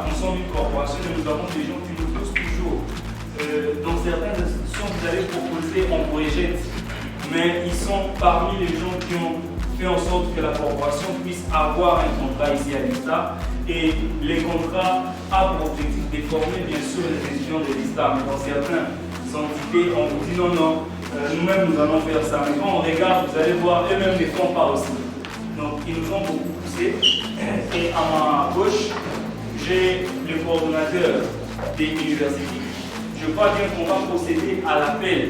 nous sommes une corporation et nous avons des gens qui nous poussent toujours. Dans certaines institutions, vous allez proposer, on vous rejette. Mais ils sont parmi les gens qui ont fait en sorte que la corporation puisse avoir un contrat ici à l'ISTA. Et les contrats ont pour objectif de former bien sûr les étudiants de l'ISTA. Mais dans certaines entités, on vous dit non, non, nous-mêmes nous allons faire ça. Mais quand on regarde, vous allez voir, eux-mêmes ne font pas aussi. Donc ils nous ont beaucoup poussé. Et à ma gauche, j'ai le coordonnateur des universités. Je crois bien qu'on va procéder à l'appel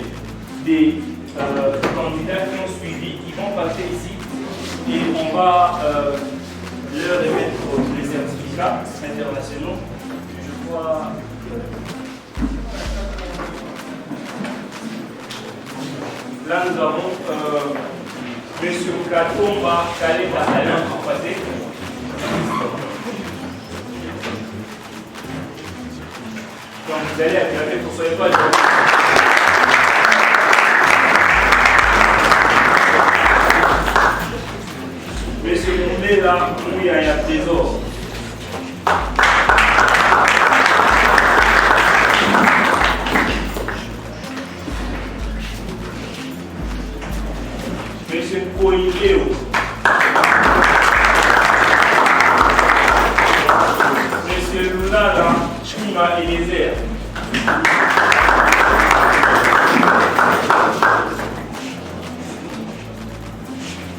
des candidats qui ont suivi, qui vont passer ici et on va leur remettre les certificats internationaux. Je crois. Là, nous avons M. Katomba Kaleba Alain pour passer. Donc, vous allez acclamer pour ce étoile. Monsieur Moumé, là, où il y a un trésor. Monsieur Koïléo. Monsieur Lula, là, Chuma Eliezer.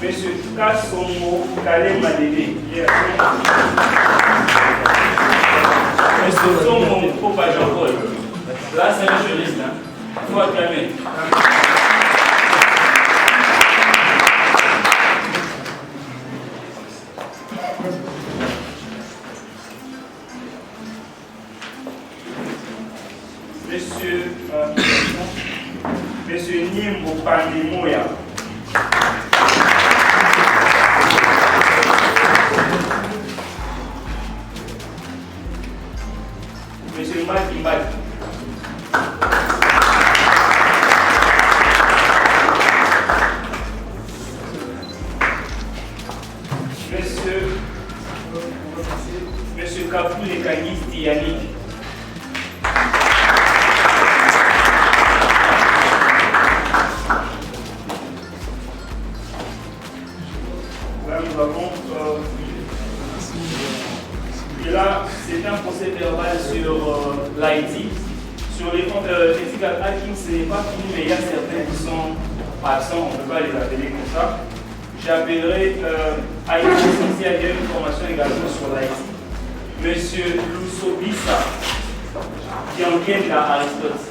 Monsieur Kassomo Kalema Dede. Monsieur Somo Popa Jean-Paul. Là, c'est un juriste. Il faut acclamer. Monsieur Nimbo Pandimoya. Monsieur Maki Maki. Monsieur Kapou Lekagis Yannick. Et là, c'est un procès verbal sur l'Haïti. Sur les comptes critical hacking, ce n'est pas fini, mais il y a certains qui sont absents, on ne peut pas les appeler comme ça. J'appellerai Haïti, il y a une formation également sur l'Haïti. Monsieur Lusobisa, qui en vient à Aristote.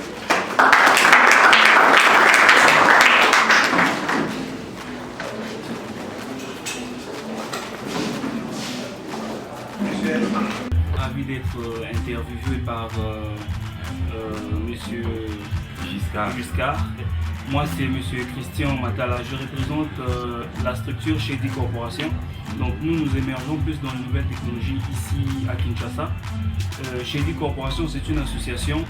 Ravi d'être interviewé par monsieur Giscard. Moi, c'est monsieur Christian Matala. Je représente la structure Shady Corporation. Donc, nous émergeons plus dans les nouvelles technologies ici à Kinshasa. Shady Corporation, c'est une association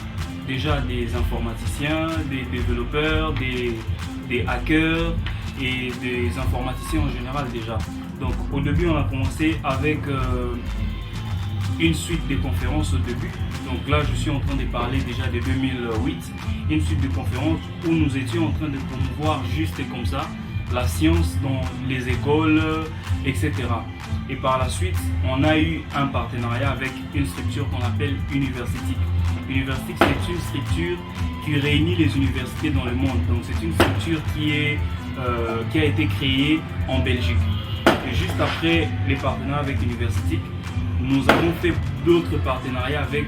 déjà des informaticiens, des développeurs, des hackers et des informaticiens en général déjà. Donc, au début, on a commencé avec une suite de conférences au début. Donc là, je suis en train de parler déjà de 2008, une suite de conférences où nous étions en train de promouvoir juste comme ça la science dans les écoles, etc. Et par la suite, on a eu un partenariat avec une structure qu'on appelle Universitic. Universitic, c'est une structure qui réunit les universités dans le monde. Donc c'est une structure qui a été créée en Belgique. Et juste après les partenariats avec Universitic, nous avons fait d'autres partenariats avec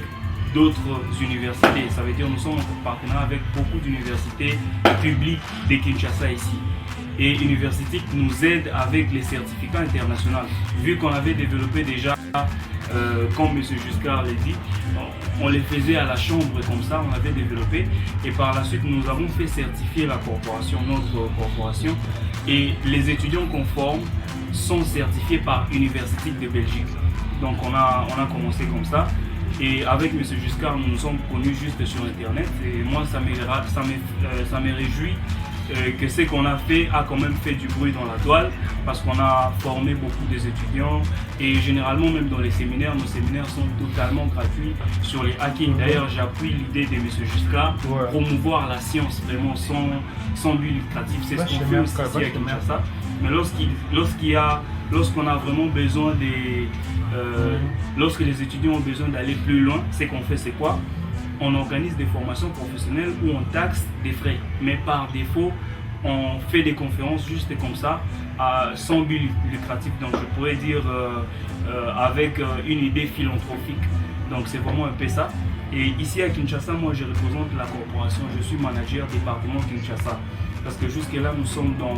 d'autres universités. Ça veut dire que nous sommes en partenariat avec beaucoup d'universités publiques de Kinshasa ici. Et Universitic nous aide avec les certificats internationaux. Vu qu'on avait développé déjà, comme M. Giscard l'a dit, on les faisait à la chambre comme ça, on avait développé. Et par la suite, nous avons fait certifier la corporation, notre corporation. Et les étudiants qu'on forme sont certifiés par Universitic de Belgique. Donc on a commencé comme ça. Et avec M. Giscard, nous nous sommes connus juste sur Internet. Et moi, ça me réjouit que ce qu'on a fait a quand même fait du bruit dans la toile parce qu'on a formé beaucoup des étudiants et généralement même dans les séminaires, nos séminaires sont totalement gratuits sur les hackings. D'ailleurs, j'appuie l'idée de M. Giscard, promouvoir la science vraiment sans but lucratif. C'est ce qu'on fait aussi ici à Kinshasa. Mais lorsqu'on a vraiment besoin lorsque les étudiants ont besoin d'aller plus loin, ce qu'on fait, c'est quoi? On organise des formations professionnelles où on taxe des frais. Mais par défaut, on fait des conférences juste comme ça, sans but lucratif. Donc je pourrais dire avec une idée philanthropique. Donc c'est vraiment un peu ça. Et ici à Kinshasa, moi je représente la corporation, je suis manager département Kinshasa. Parce que jusque-là, nous sommes dans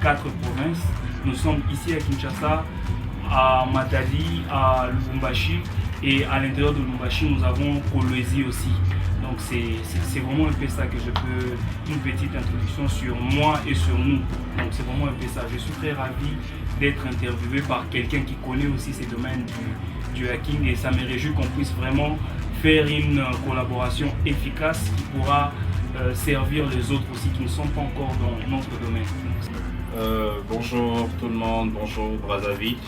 4 provinces. Nous sommes ici à Kinshasa, à Matadi, à Lubumbashi. Et à l'intérieur de Lubumbashi, nous avons Kolwezi aussi. Donc c'est vraiment un peu ça que je peux, une petite introduction sur moi et sur nous. Donc c'est vraiment un peu ça. Je suis très ravi d'être interviewé par quelqu'un qui connaît aussi ces domaines du hacking et ça me réjouit qu'on puisse vraiment faire une collaboration efficace qui pourra servir les autres aussi qui ne sont pas encore dans notre domaine. Bonjour tout le monde, bonjour Brazzaville.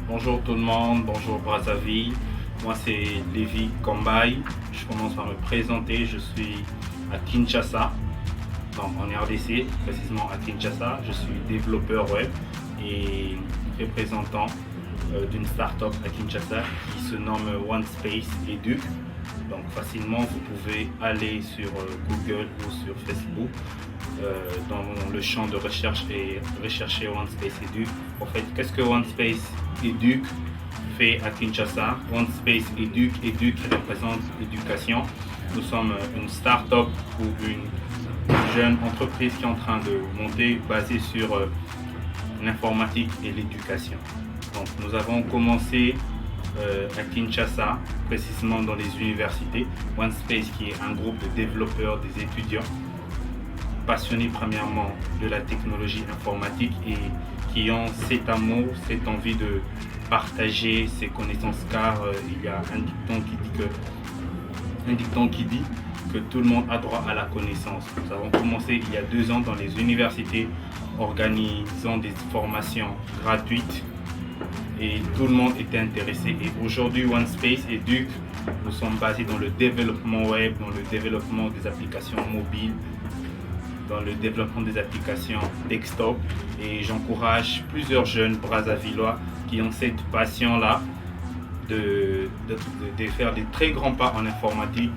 Bonjour tout le monde, bonjour Brazzaville. Moi c'est Lévi Kambaï. Je commence par me présenter. Je suis à Kinshasa, donc en RDC, précisément à Kinshasa. Je suis développeur web et représentant d'une start-up à Kinshasa qui se nomme OneSpace Educ. Donc facilement vous pouvez aller sur Google ou sur Facebook dans le champ de recherche et rechercher OneSpace Educ. En fait, qu'est-ce que OneSpace Educ fait à Kinshasa? OneSpace Educ représente l'éducation. Nous sommes une start-up ou une jeune entreprise qui est en train de monter basée sur l'informatique et l'éducation. Donc nous avons commencé à Kinshasa, précisément dans les universités. OneSpace qui est un groupe de développeurs, des étudiants passionnés premièrement de la technologie informatique et qui ont cet amour, cette envie de partager ses connaissances car il y a un dicton qui dit que tout le monde a droit à la connaissance. Nous avons commencé il y a 2 ans dans les universités organisant des formations gratuites et tout le monde était intéressé. Et aujourd'hui, OneSpace Educ, nous sommes basés dans le développement web, dans le développement des applications mobiles, dans le développement des applications desktop. Et j'encourage plusieurs jeunes Brazzavillois qui ont cette passion-là de faire des très grands pas en informatique.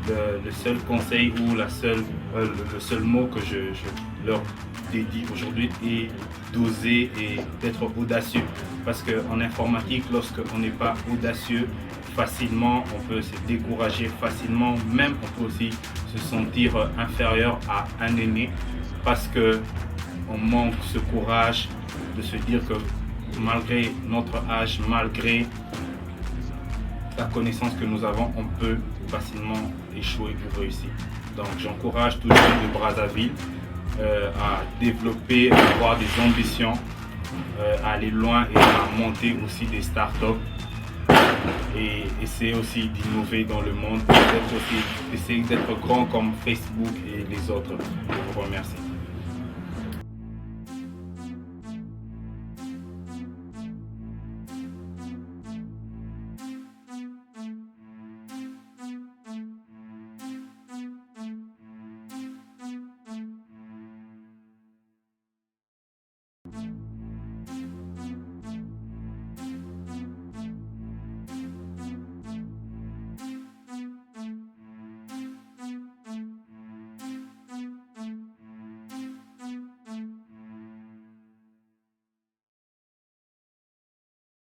Le seul conseil ou le seul mot que je leur dédie aujourd'hui est d'oser et d'être audacieux. Parce qu'en informatique, lorsqu'on n'est pas audacieux, facilement on peut se décourager facilement, même on peut aussi se sentir inférieur à un aîné parce qu'on manque ce courage de se dire que malgré notre âge, malgré la connaissance que nous avons, on peut facilement échouer ou réussir. Donc j'encourage tous les jeunes de Brazzaville à développer, à avoir des ambitions, à aller loin et à monter aussi des startups et essayer aussi d'innover dans le monde, essayer d'être grand comme Facebook et les autres. Je vous remercie.